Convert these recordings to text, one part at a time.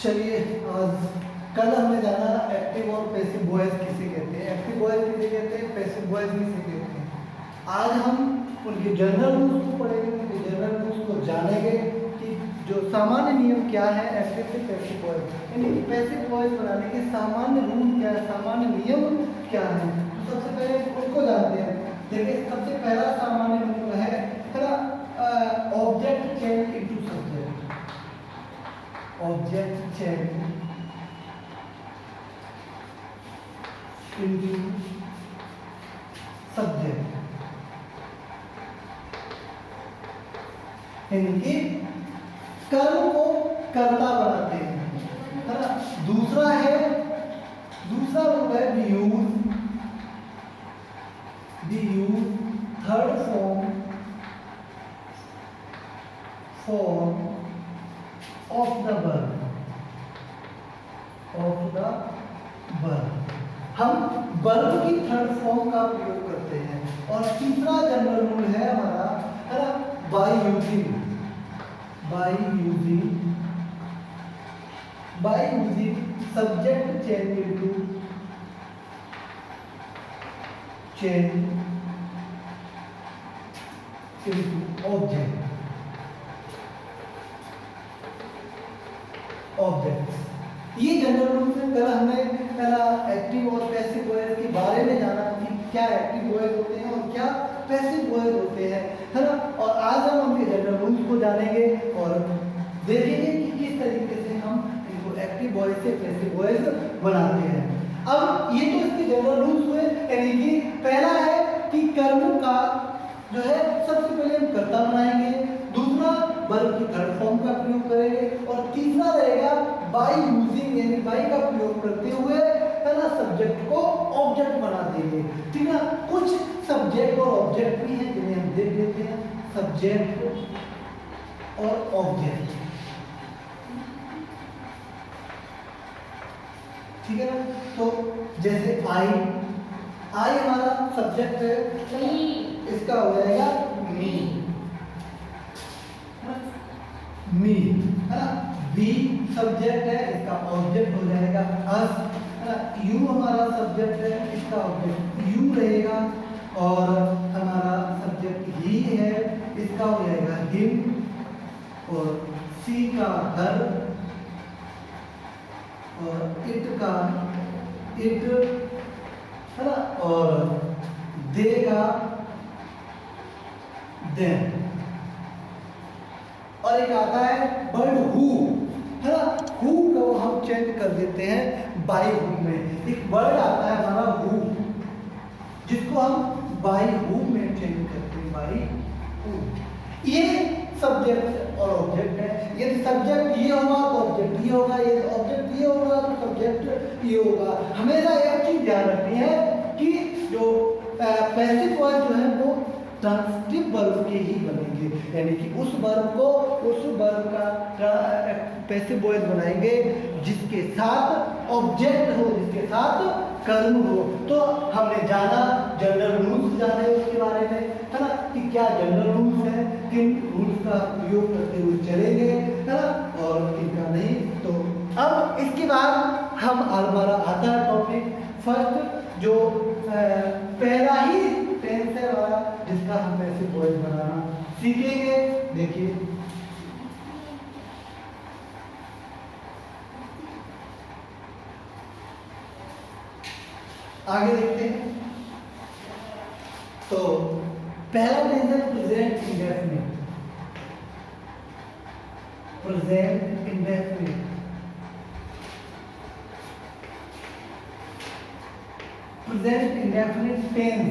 चलिए आज कल हमने जाना एक्टिव और पैसिव वॉइस किसे कहते हैं, एक्टिव वॉइस किसे कहते हैं, पैसिव वॉइस किसे कहते हैं। आज हम उनके जनरल रूल्स को पढ़ेंगे, उनके जनरल रूल्स को जानेंगे कि जो सामान्य नियम क्या है एक्टिव से पैसिव वॉइस, यानी पैसिव वॉइस बनाने के सामान्य रूल क्या है, सामान्य नियम क्या है। तो सबसे पहले उनको जानते हैं। देखिए सबसे पहला सामान्य नियम है object change into subject, object change into subject, इनकी कर्म को कर्ता बनाते हैं, है ना। दूसरा रूप है B use third form of the verb, हम वर्ब की थर्ड फॉर्म का प्रयोग करते हैं। और तीसरा जनरल रूल है हमारा, है ना, by using subject change into object. ये जनरल रूल से कल हमने एक्टिव और पैसिव वॉइस के बारे में जाना कि क्या एक्टिव वॉइस होते हैं और क्या पैसिव वॉइस होते हैं, है ना। और आज हम उनके जनरल रूल्स को जानेंगे और देखेंगे कि किस तरीके से हम इनको एक्टिव वॉइस से पैसिव वॉइस बनाते हैं। अब ये तो इसके जनरल रूल्स हुए, यानी कि पहला है कि कर्म का जो है सबसे पहले हम कर्ता बनाएंगे, दूसरा वर्ब की थर्ड फॉर्म का प्रयोग करेंगे और तीसरा रहेगा बाय यूजिंग, यानी बाय का प्रयोग करते हुए, है ना, सब्जेक्ट को ऑब्जेक्ट बना देंगे। ठीक है, कुछ सब्जेक्ट और ऑब्जेक्ट भी हैं जिन्हें हम देख लेते हैं। सब्जेक्ट और ऑब्जेक्ट, ठीक है ना। तो जैसे आई हमारा सब्जेक्ट है, इसका हो जाएगा मी, है ना। बी सब्जेक्ट है, इसका ऑब्जेक्ट हो जाएगा अस, है ना। यू हमारा सब्जेक्ट है, इसका ऑब्जेक्ट यू रहेगा। और हमारा सब्जेक्ट ही है, इसका हो जाएगा हिम। और सी का हर, और इट का इट, है ना। और दे का देम। और एक आता है वर्ड हु, है ना। हु को हम चेंज कर देते हैं बाय हु में। एक वर्ड आता है हमारा हु, जिसको हम बाय हु में चेंज करते हैं, बाय हु। ये सब्जेक्ट और ऑब्जेक्ट है। यदि सब्जेक्ट ये होगा तो ऑब्जेक्ट ये होगा, यदि ऑब्जेक्ट ये होगा तो सब्जेक्ट ये होगा। हमेशा एक चीज ध्यान रखनी है कि जो पैसिव वॉइस जो है वो ट्रांसिटिव वर्ब के ही बनेंगे, यानी कि उस वर्ब का पैसिव वॉइस बनाएंगे जिसके साथ ऑब्जेक्ट हो, जिसके साथ कर्म हो। तो हमने जाना, जनरल रूल्स जाने उसके बारे में, है ना, कि क्या जनरल रूल्स है, किन रूल्स का प्रयोग करते हुए चलेंगे, है ना, और किनका नहीं। तो अब इसके बाद हमारा आता है टॉपिक फर्स्ट, जो पहला ही टेंस है हमारा, जिसका हम पैसिव वॉइस बनाना सीखेंगे। देखिए आगे देखते हैं। तो पहला टेंस है present indefinite. Present indefinite tense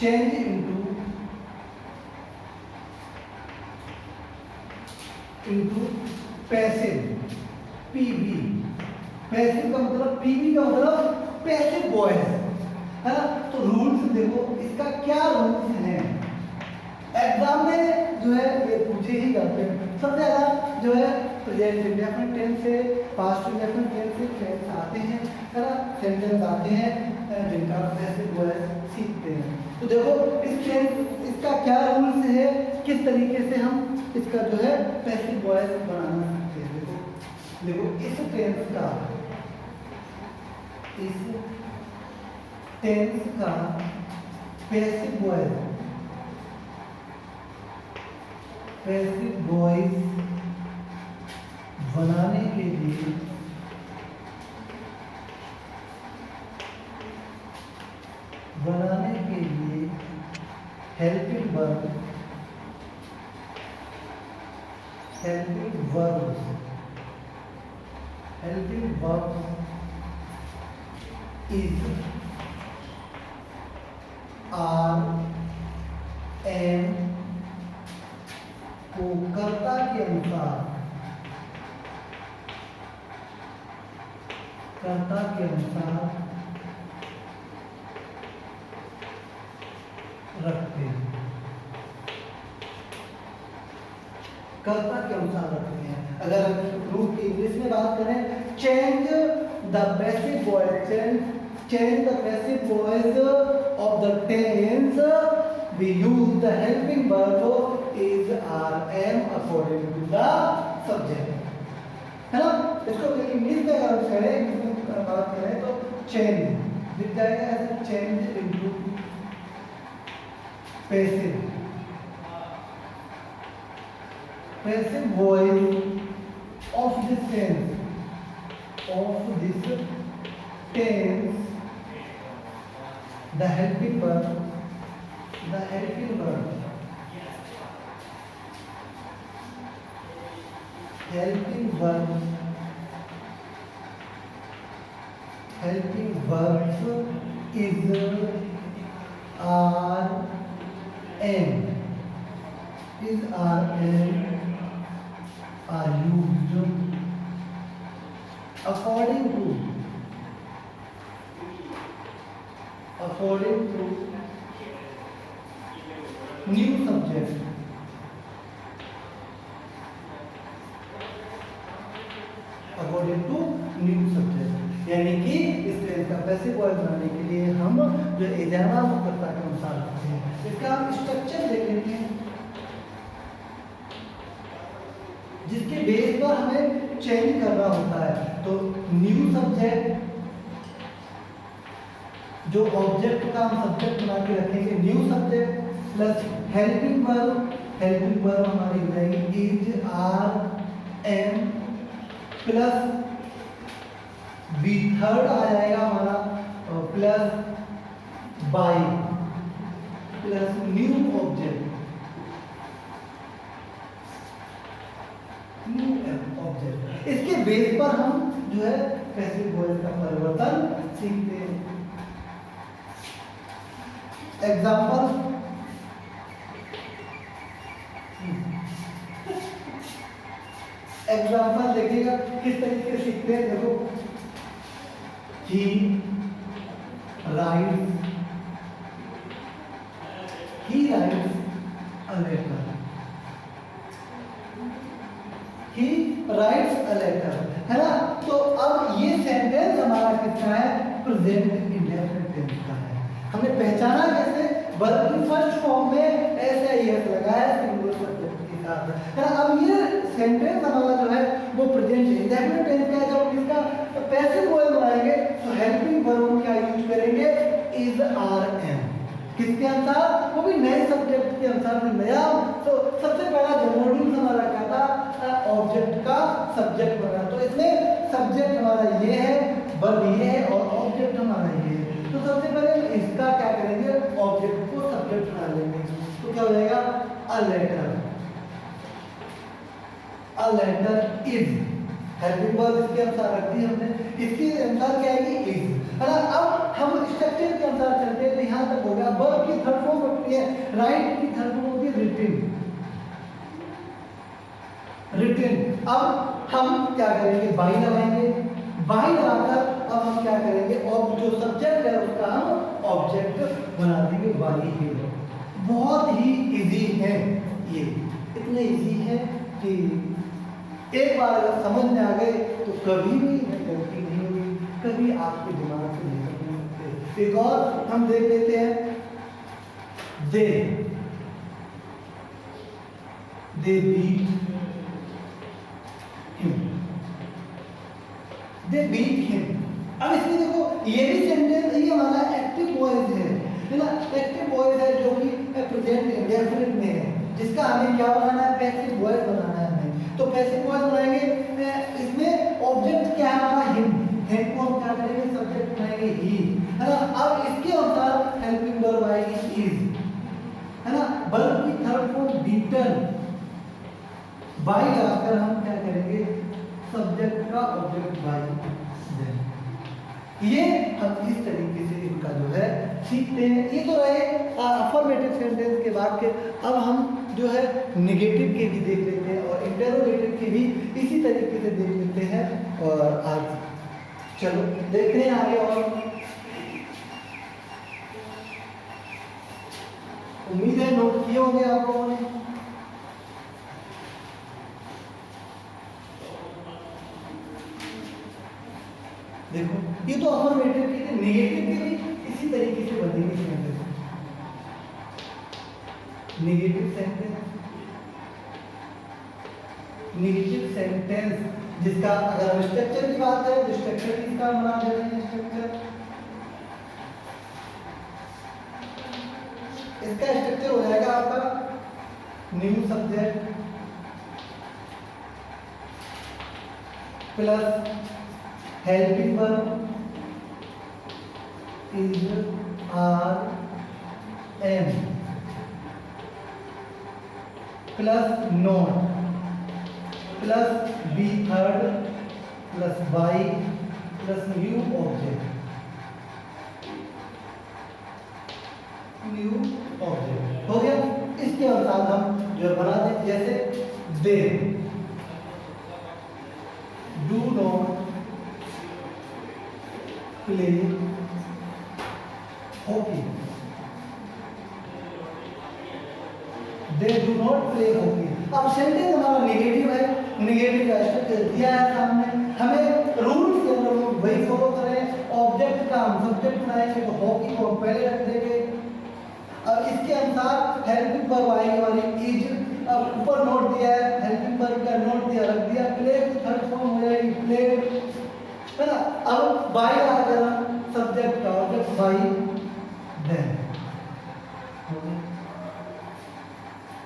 change into passive, PB. Passive का मतलब, पीबी का मतलब पैसिव वॉइस, है ना। तो रूल्स देखो, इसका क्या रूल्स हैं, एग्जाम में जो है ये पूछे ही जाते हैं। सबसे ज्यादा जो है प्रेजेंट इंडेफिनिट टेंस से, पास्ट इंडेफिनिट टेंस से टेंस आते हैं, है ना, सेंटेंस आते हैं जिनका पैसिव वॉइस सीखते हैं। तो देखो इसका क्या रूल्स है, किस तरीके से हम इसका जो है पैसिव वॉइस बनाना सकते हैं। देखो देखो इस टेंस का पैसिव वॉइस बनाने के लिए helping verb is are am को कर्ता के अनुसार रखते हैं। कर्ता के अनुसार रखते हैं। अगर रूट की इंग्लिश में बात करें, change the passive voice of the tense, we use the helping verb is are am according to the subject, है ना। इसको इंग्लिश में अगर करें, बात करें तो चेंज दिख जाएगा ऐसे, change into passive voice of this tense, the helping verb is are used according to new subject, यानी कि इस टेंस का पैसिव वॉइस बनाने के लिए हम जो एजामा मुकद्दर के अनुसार रखते हैं। इसका हम स्ट्रक्चर देख लेते हैं, जिसके बेस पर हमें चेंज करना होता है। तो न्यू सब्जेक्ट, जो ऑब्जेक्ट का हम सब्जेक्ट बना के रखेंगे, new subject plus helping verb हमारी हो जाएगी is are am plus B third आ जाएगा हमारा plus by plus new object इसके बेस पर हम जो है पैसिव वॉइस का परिवर्तन सीखते हैं। एग्जाम्पल देखिएगा किस तरीके से सीखते हैं। देखो, he writes a letter, है ना। तो अब ये सेंटेंस हमारा किसका है? प्रेजेंट इंडेफिनिट टेंस का है। हमने पहचाना कैसे? वर्ब की फर्स्ट फॉर्म में ऐसे यस लगाया सिंगुलर सब्जेक्ट के साथ, है ना। अब ये सेंटेंस हमारा जो है वो प्रेजेंट इंडेफिनिट टेंस का है। जब इसका पैसिव वॉइस बनाएंगे तो हेल्पिंग वर्ब क्या यूज करेंगे? Is are am. किसके अनुसार? वो भी नए सब्जेक्ट के अनुसार में नया। तो सबसे पहला जनरल हमारा क्या था? ऑब्जेक्ट का सब्जेक्ट बना। तो इसमें सब्जेक्ट हमारा ये है, वर्ब ये है और ऑब्जेक्ट हमारा ये है। तो सबसे पहले इसका क्या करेंगे? ऑब्जेक्ट को सब्जेक्ट बना लेंगे। तो क्या हो जाएगा? A letter is. Helping verb इसके अनुसार रखती है हमने, इसके अनुसार क्या आएगी? इज, है ना। अब हम स्ट्रक्चर के अनुसार चलते हैं। तो यहाँ तक हो गया। वर्ब की थर्ड फॉर्म होती है राइट, की थर्ड फॉर्म होती है रिटन। अब हम क्या करेंगे? बाई लगाएंगे। बाई लगाकर अब हम क्या करेंगे? और जो सब्जेक्ट है उसका हम ऑब्जेक्ट बना देंगे बाई ही। बहुत ही इजी है ये, इतने इजी है कि एक बार अगर समझ में आ गए तो कभी भी गलती नहीं होगी, कभी आपके दिमाग से निकल नहीं सकते। एक और हम देख लेते हैं। They beat him, they beat him. अब इसमें देखो ये भी सेंटेंस, ये हमारा एक्टिव वॉइस है ना, एक्टिव वॉइस है जो कि प्रेजेंट इंडेफिनिट में है, जिसका हमें क्या बनाना है, पैसिव वॉइस बनाना है हमें। तो पैसिव वॉइस बनाएंगे, इसमें ऑब्जेक्ट क्या है हमारा, हिम, हिम को हम क्या करेंगे, सब्जेक्ट बनाएंगे ही, है ना। अब इसके अनुसार हेल्पिंग वर्ब आएगी इज, है ना। वर्ब की थर्ड फॉर्म बीटन, बाई लगाकर हम क्या करेंगे, सब्जेक्ट का ऑब्जेक्ट बाई, ये हम इस तरीके से इनका जो है सीखते हैं। ये तो रहे अफर्मेटिव सेंटेंस के वाक्य। अब हम जो है नेगेटिव के भी देख लेते हैं और इंटरोगेटिव के भी इसी तरीके से देख लेते हैं। और आज चलो देखते हैं आगे। और उम्मीद है नोट किए होंगे आप लोगों ने। देखो ये तो अफर्मेटिव के थे, नेगेटिव के भी इसी तरीके से बनेंगे sentence. Negative sentence, negative sentence जिसका अगर हम स्ट्रक्चर की बात करें तो स्ट्रक्चर किसका बना दे रहे हैं, स्ट्रक्चर, इसका स्ट्रक्चर हो जाएगा आपका new subject plus helping verb is are am plus not plus B third plus by plus new object, new object हो गया। इसके अनुसार हम जो बना दें, जैसे they do not play hockey, they do not play hockey. अब सेंटेंस हमारा नेगेटिव है, नेगेटिव का स्ट्रक्चर दिया है सामने, हमें रूल्स के अंदर हम वही फॉलो करें। ऑब्जेक्ट का हम सब्जेक्ट बनाएंगे तो हॉकी को हम पहले रख देंगे। अब इसके अनुसार हेल्पिंग वर्ब आएगी हमारी इज, अब ऊपर नोट दिया है, हेल्पिंग वर्ब का नोट दिया, रख दिया, प्ले की थर्ड फॉर्म हो जाएगी प्ले, है ना। अब बाई आकर हम सब्जेक्ट का ऑब्जेक्ट बाई दें,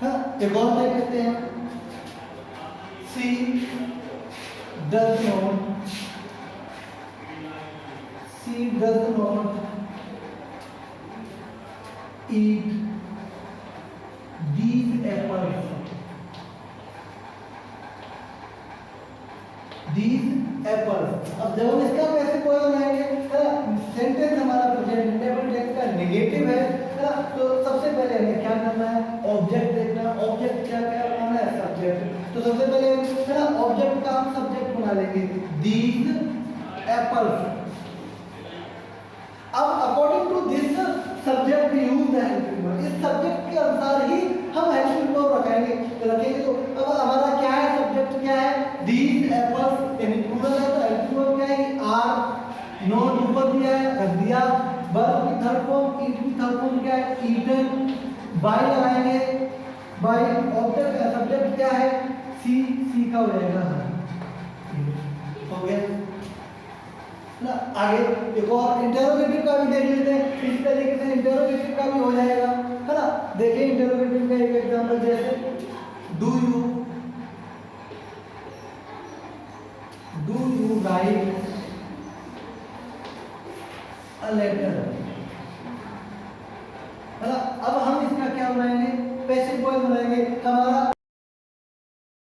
हाँ। एक और क्या कहते हैं, she does not, she does not eat these apples, these apples। अब जब हम इसका पैसे कोई बनाएंगे, सेंटेंस हमारा प्रेजेंट इंडेफिनिट टेंस का नेगेटिव है ना, तो सबसे पहले हमें क्या करना है, ऑब्जेक्ट देखना है। ऑब्जेक्ट क्या क्या बनाना है, सब्जेक्ट। तो सबसे पहले है ना ऑब्जेक्ट का हम सब्जेक्ट बना लेंगे these apples। अब according to this subject we use the helping verb, इस सब्जेक्ट के अनुसार ही हम हेल्पिंग वर्ब रखेंगे। तो अब हमारा क्या है, सब्जेक्ट क्या है, these apples, यानी प्लूरल है तो हेल्पिंग वर्ब क्या है, आर, नॉट ऊपर दिया है रख दिया, वर्ब की थर्ड फॉर्म, ईट की थर्ड फॉर्म क्या है, ईटन, बाय लगाएंगे, बाय ऑब्जेक्ट का सब्जेक्ट क्या है, सी, सी का हो जाएगा हो गया ना। आगे एक और इंटरोगेटिव का भी देख लेते हैं, इस तरीके से इंटरोगेटिव का भी हो जाएगा, है ना। देखिए इंटरोगेटिव का एक एग्जांपल, जैसे do you write a letter, है ना। अब हम इसका क्या बनाएंगे, पैसिव वॉइस बनाएंगे। हमारा